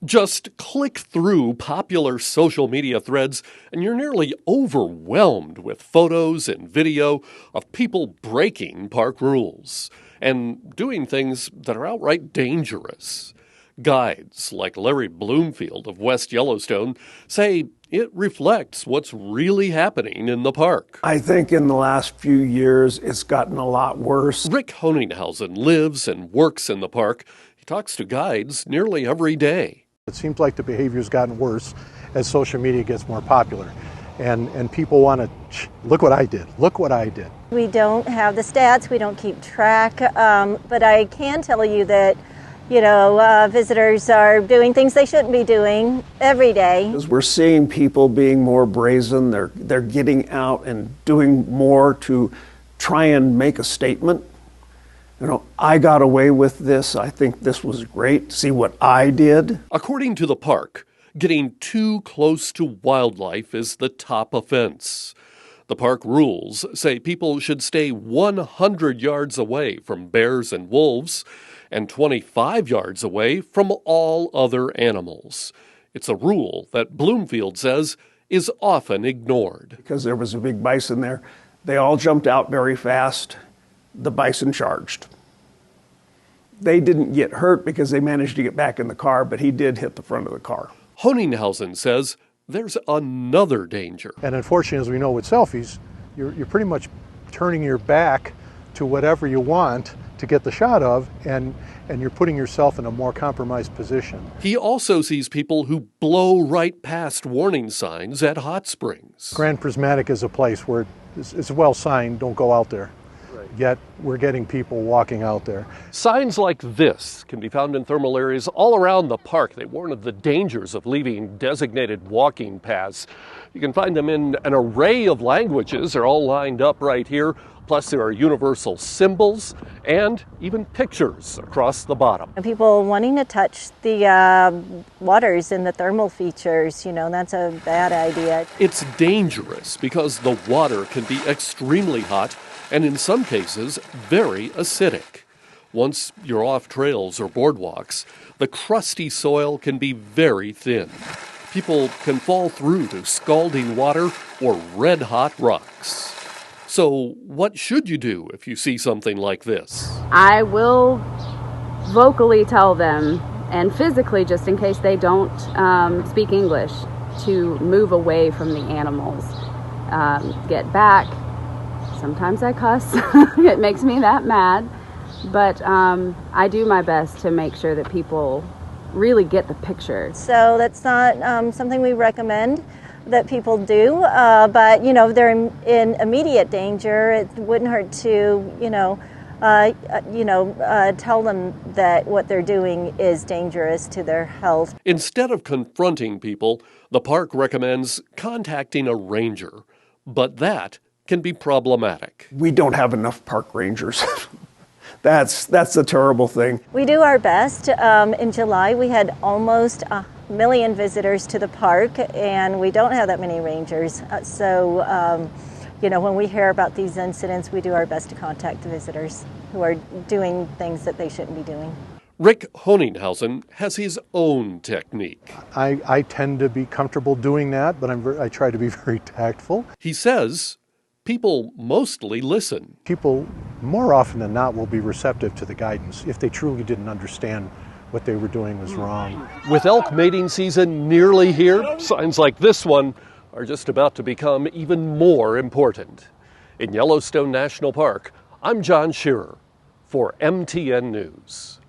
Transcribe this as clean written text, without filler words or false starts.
Just click through popular social media threads and you're nearly overwhelmed with photos and video of people breaking park rules and doing things that are outright dangerous. Guides like Larry Bloomfield of West Yellowstone say it reflects what's really happening in the park. I think in the last few years it's gotten a lot worse. Rick Honinghausen lives and works in the park. He talks to guides nearly every day. It seems like the behavior's gotten worse as social media gets more popular. And people want to, look what I did, look what I did. We don't have the stats, we don't keep track, but I can tell you that, visitors are doing things they shouldn't be doing every day. We're seeing people being more brazen, they're getting out and doing more to try and make a statement. I got away with this. I think this was great. See what I did. According to the park, getting too close to wildlife is the top offense. The park rules say people should stay 100 yards away from bears and wolves and 25 yards away from all other animals. It's a rule that Bloomfield says is often ignored. Because there was a big bison there, they all jumped out very fast. The bison charged. They didn't get hurt because they managed to get back in the car, but he did hit the front of the car. Honinghausen says there's another danger. And unfortunately, as we know with selfies, you're pretty much turning your back to whatever you want to get the shot of, and you're putting yourself in a more compromised position. He also sees people who blow right past warning signs at hot springs. Grand Prismatic is a place where it's well signed, don't go out there. Yet we're getting people walking out there. Signs like this can be found in thermal areas all around the park. They warn of the dangers of leaving designated walking paths. You can find them in an array of languages. They're all lined up right here. Plus there are universal symbols and even pictures across the bottom. And people wanting to touch the waters and the thermal features, that's a bad idea. It's dangerous because the water can be extremely hot and in some cases, very acidic. Once you're off trails or boardwalks, the crusty soil can be very thin. People can fall through to scalding water or red-hot rocks. So what should you do if you see something like this? I will vocally tell them, and physically, just in case they don't speak English, to move away from the animals, get back. Sometimes I cuss. It makes me that mad. But I do my best to make sure that people really get the picture. So that's not something we recommend that people do. But, if they're in immediate danger, it wouldn't hurt to, tell them that what they're doing is dangerous to their health. Instead of confronting people, the park recommends contacting a ranger. But that can be problematic. We don't have enough park rangers. That's the terrible thing. We do our best. In July, we had almost 1 million visitors to the park, and we don't have that many rangers. When we hear about these incidents, we do our best to contact the visitors who are doing things that they shouldn't be doing. Rick Honinghausen has his own technique. I tend to be comfortable doing that, but I try to be very tactful. He says people mostly listen. People, more often than not, will be receptive to the guidance if they truly didn't understand what they were doing was wrong. With elk mating season nearly here, signs like this one are just about to become even more important. In Yellowstone National Park, I'm John Shearer for MTN News.